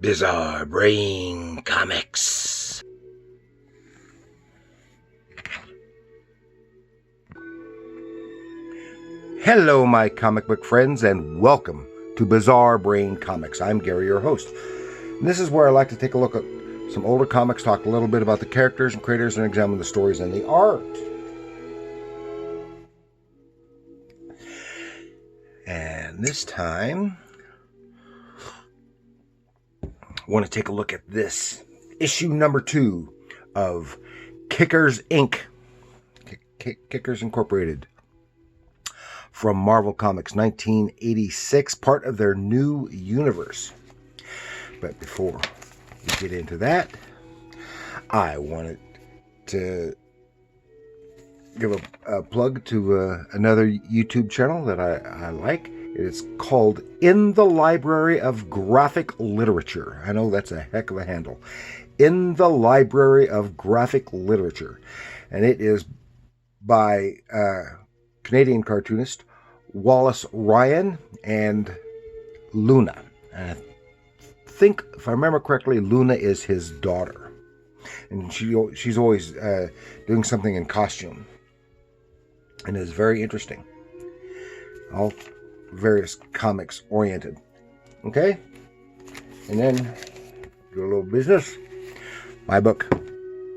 Bizarre Brain Comics. Hello, my comic book friends, and welcome to Bizarre Brain Comics. I'm Gary, your host. And this is where I like to take a look at some older comics, talk a little bit about the characters and creators, and examine the stories and the art. And this time, I want to take a look at this issue number 2 of Kickers Inc. Kickers Incorporated from Marvel Comics 1986, part of their new universe. But before we get into that, I wanted to give a plug to another YouTube channel that I like. It's called In the Library of Graphic Literature. I know that's a heck of a handle. In the Library of Graphic Literature. And it is by Canadian cartoonist Wallace Ryan and Luna. And I think, if I remember correctly, Luna is his daughter. And she's always doing something in costume. And it's very interesting. All various comics oriented. Okay? And then do a little business. My book,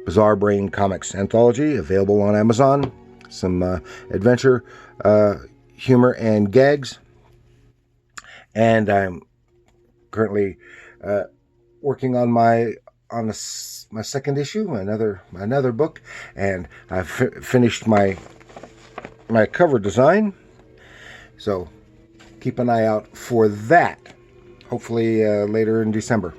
Bizarre Brain Comics Anthology, available on Amazon. Some adventure, humor, and gags. And I'm currently working on my second issue, another book, and I've finished my cover design. So keep an eye out for that. Hopefully later in December.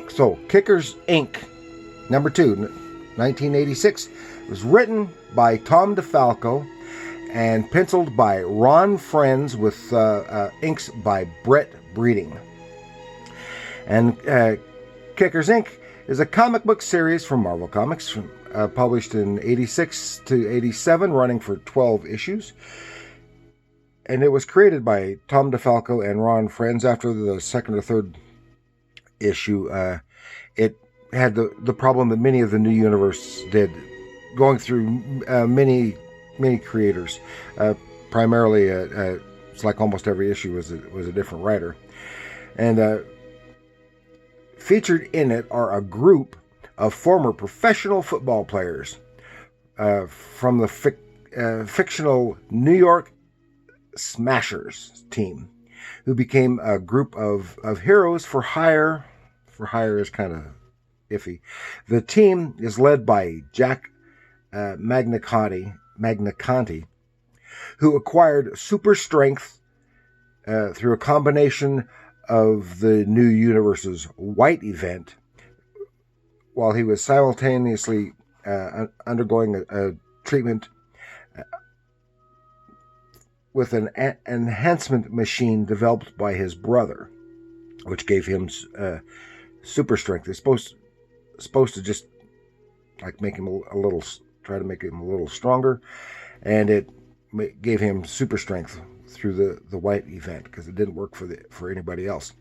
So, Kickers Inc. number 2, 1986, was written by Tom DeFalco and penciled by Ron Frenz with inks by Brett Breeding. And Kickers Inc. is a comic book series from Marvel Comics, published in 86 to 87, running for 12 issues. And it was created by Tom DeFalco and Ron Frenz. After the second or third issue, it had the problem that many of the new universe did, going through many creators. Primarily, it's like almost every issue was a different writer. And featured in it are a group of former professional football players from the fictional New York Smashers team, who became a group of heroes for hire. For hire is kind of iffy. The team is led by Jack Magnaconti, who acquired super strength through a combination of the new universe's White event, while he was simultaneously undergoing a treatment with an enhancement machine developed by his brother, which gave him super strength. It's supposed to just like make him try to make him a little stronger, and it gave him super strength through the White event, because it didn't work for anybody else.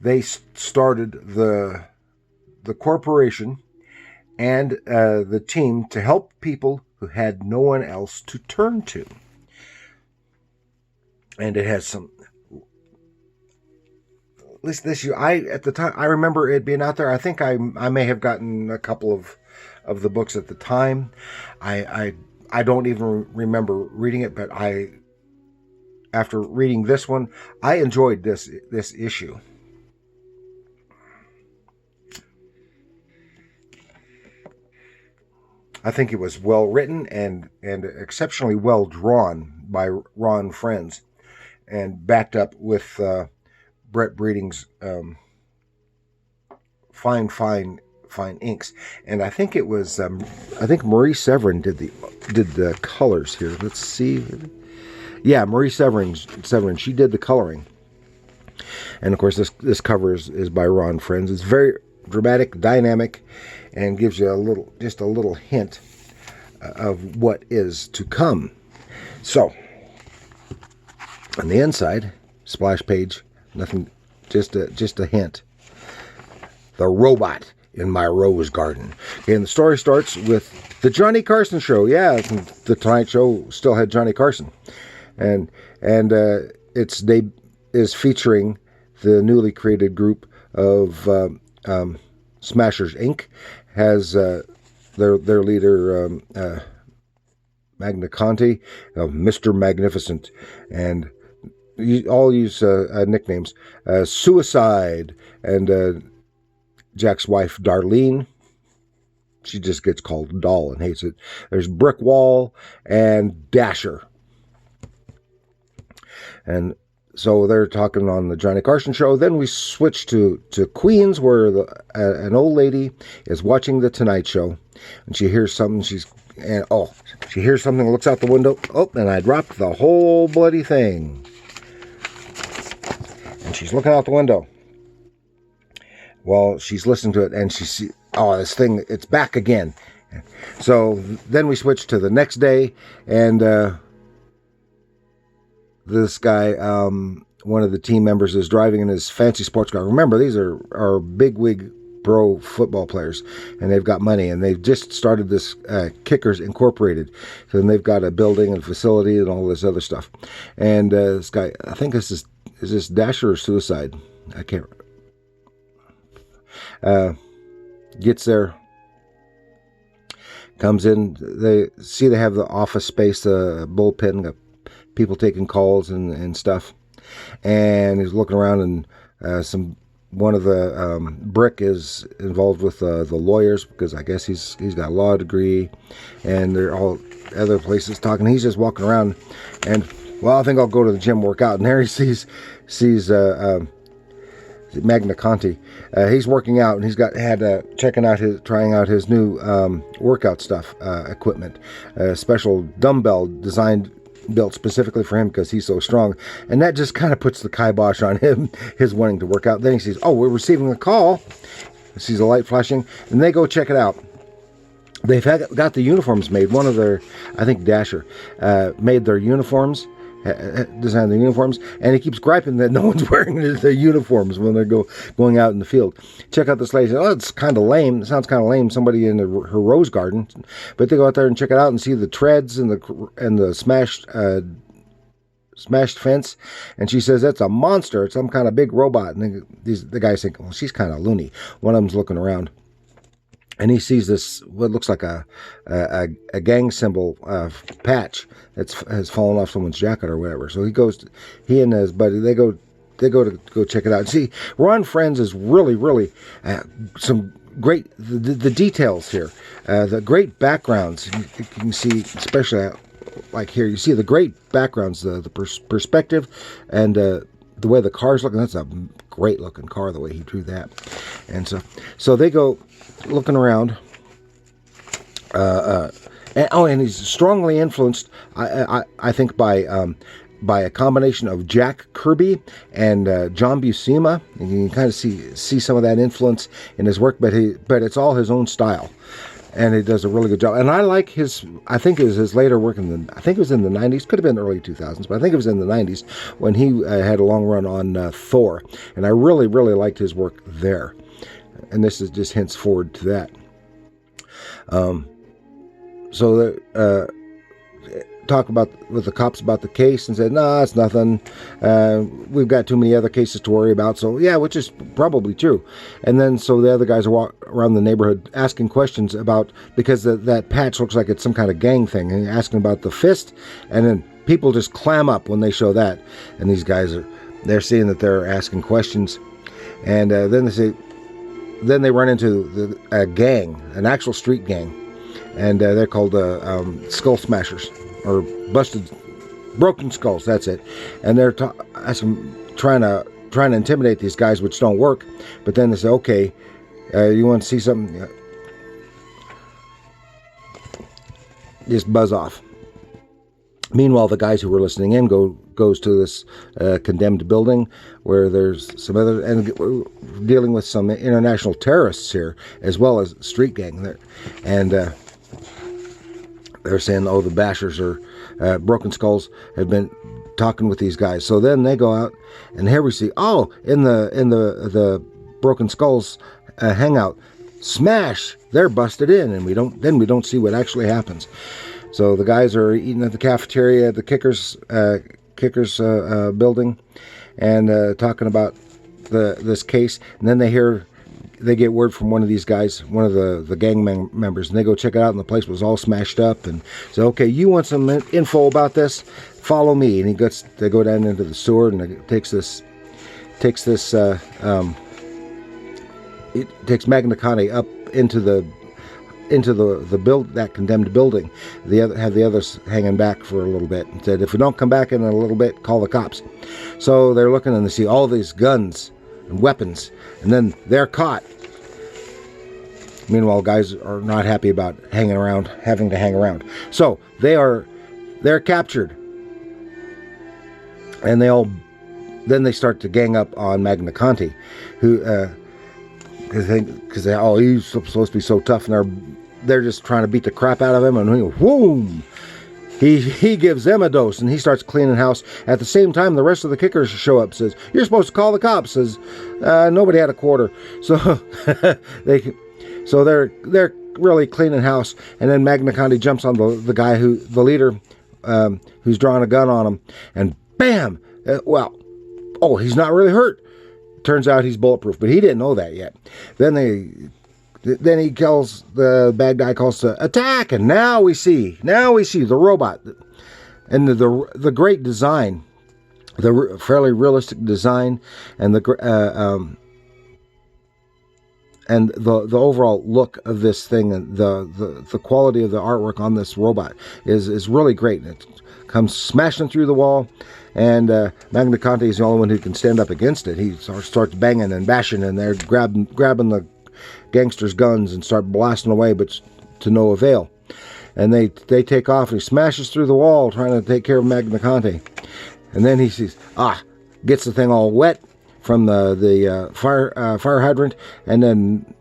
They started the corporation and the team to help people who had no one else to turn to. And it has some, at least this year, at the time I remember it being out there. I think I may have gotten a couple of the books at the time. I don't even remember reading it, but after reading this one, I enjoyed this issue. I think it was well written and exceptionally well drawn by Ron Frenz, and backed up with Brett Breeding's fine inks. And I think it was I think Marie Severin did the colors here. Let's see. Yeah, Marie Severin, she did the coloring. And of course this cover is by Ron Frenz. It's very dramatic, dynamic, and gives you just a little hint of what is to come. So, On the inside, splash page, nothing, just a hint. The robot in my rose garden. And the story starts with the Johnny Carson show. Yeah, the Tonight Show still had Johnny Carson, and they is featuring the newly created group of Smashers Inc. Has their leader Magna Conti, Mr. Magnificent, and all use nicknames. Suicide and Jack's wife Darlene. She just gets called Doll and hates it. There's Brick Wall and Dasher. And so they're talking on the Johnny Carson show. Then we switch to Queens, where an old lady is watching the Tonight Show, and she hears something. She hears something, looks out the window. Oh, and I dropped the whole bloody thing. And she's looking out the window. Well, she's listening to it, and she sees, this thing, it's back again. So then we switch to the next day, and this guy, one of the team members, is driving in his fancy sports car. Remember, these are bigwig pro football players, and they've got money, and they've just started this Kickers Incorporated. So then they've got a building and facility and all this other stuff. And this guy, I think is this Dasher or Suicide? I can't. Gets there, comes in. They have the office space, the bullpen, people taking calls and stuff. And he's looking around, and one of the Brick is involved with the lawyers, because I guess he's got a law degree, and they're all other places talking. He's just walking around, and I think I'll go to the gym, work out. And there he sees Magna Conti. He's working out, and he's trying out his new workout stuff, equipment, a special dumbbell built specifically for him because he's so strong, and that just kind of puts the kibosh on him, his wanting to work out. Then he sees, we're receiving a call. He sees a light flashing, and they go check it out. They've got the uniforms made. One of their, I think Dasher, made their uniforms, designed the uniforms, and he keeps griping that no one's wearing the uniforms when they're going out in the field. Check out this lady. It's kind of lame. It sounds kind of lame. Somebody in her rose garden, but they go out there and check it out and see the treads and the smashed fence. And she says that's a monster. It's some kind of big robot. And the guys think, well, she's kind of loony. One of them's looking around, and he sees this, what looks like a gang symbol patch has fallen off someone's jacket or whatever. So he and his buddy, they go to go check it out. See, Ron Friends is really some great, the details here, the great backgrounds. You can see, especially like here, you see the great backgrounds, the perspective, and the way the car's looking. That's a great looking car, the way he drew that. And so they go looking around, and he's strongly influenced, I think, by a combination of Jack Kirby and John Buscema. And you can kind of see some of that influence in his work, but it's all his own style, and he does a really good job. And I like I think it was his later work I think it was in the 90s, could have been early 2000s, but I think it was in the 90s when he had a long run on Thor, and I really liked his work there. And this is just hints forward to that. So talk with the cops about the case and said, no, it's nothing. We've got too many other cases to worry about. So yeah, which is probably true. And then so the other guys are walking around the neighborhood asking questions about, because that patch looks like it's some kind of gang thing, and asking about the fist. And then people just clam up when they show that. And these guys they're seeing that they're asking questions. And then they run into a gang, an actual street gang, and they're called Skull Smashers, or Broken Skulls. That's it. And they're trying to intimidate these guys, which don't work. But then they say, "Okay, you want to see something? Just buzz off." Meanwhile, the guys who were listening in goes to this condemned building where there's some other, and we're dealing with some international terrorists here, as well as street gang there. And they're saying, the Bashers are Broken Skulls have been talking with these guys. So then they go out, and here we see, oh, in the Broken Skulls hangout, smash, they're busted in, and we don't see what actually happens. So the guys are eating at the cafeteria at the Kickers building, and talking about this case, and then they get word from one of these guys, one of the gang members, and they go check it out, and the place was all smashed up, and say, okay, you want some info about this? Follow me. And they go down into the sewer, and it takes Magna Conti up into the that condemned building. Have the others hanging back for a little bit, and said, if we don't come back in a little bit, call the cops. So they're looking, and they see all these guns and weapons, and then they're caught. Meanwhile, guys are not happy about having to hang around. So they're captured, and then they start to gang up on Magna Conti, who because he's supposed to be so tough, and they're just trying to beat the crap out of him, and whoom, he gives them a dose, and he starts cleaning house. At the same time, the rest of the Kickers show up, says, you're supposed to call the cops, says, nobody had a quarter. So they're really cleaning house, and then Magna Conti jumps on the guy the leader, who's drawing a gun on him, and bam, he's not really hurt. Turns out he's bulletproof, but he didn't know that yet. Then the bad guy calls to attack, and now we see the robot, and the great design, the fairly realistic design, and the overall look of this thing, and the quality of the artwork on this robot is really great. It comes smashing through the wall, and Magna Conti is the only one who can stand up against it. He starts banging and bashing, and they're grabbing the gangsters' guns and start blasting away, but to no avail. And they take off, and he smashes through the wall trying to take care of Magna Conti. And then he sees, gets the thing all wet from the fire hydrant, and then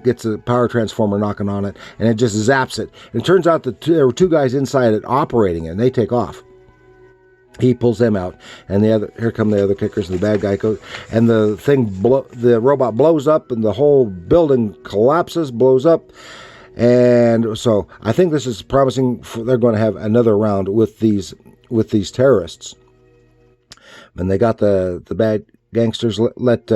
gets a power transformer knocking on it, and it just zaps it. And it turns out that there were two guys inside it operating it, and they take off. He pulls them out, and here come the other Kickers, and the bad guy goes, and the robot blows up, and the whole building collapses, blows up. And so I think this is promising. They're going to have another round with these terrorists. And they got the bad gangsters let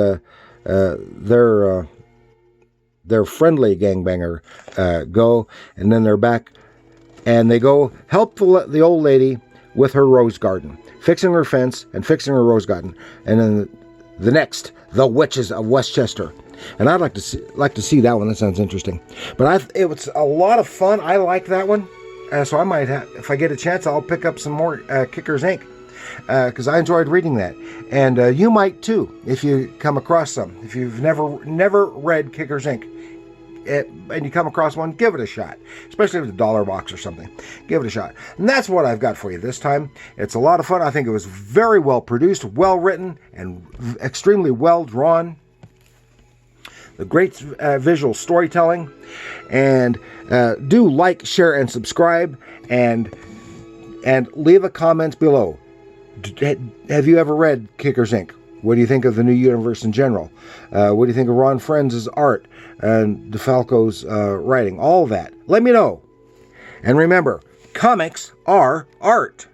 their friendly gangbanger go, and then they're back, and they go help the old lady with her rose garden, fixing her fence and fixing her rose garden. And then the Witches of Westchester. And I'd like to see that one. That sounds interesting. But it was a lot of fun. I like that one. So I might have, if I get a chance, I'll pick up some more Kickers Inc. Because I enjoyed reading that. And you might too, if you come across some. If you've never read Kickers Inc., and you come across one, give it a shot. Especially if it's a $1 or something. Give it a shot. And that's what I've got for you this time. It's a lot of fun. I think it was very well produced, well written, and extremely well drawn. The great visual storytelling. And do like, share, and subscribe. And leave a comment below. Have you ever read Kickers Inc.? What do you think of the new universe in general? What do you think of Ron Friends' art and DeFalco's writing? All that. Let me know. And remember, comics are art.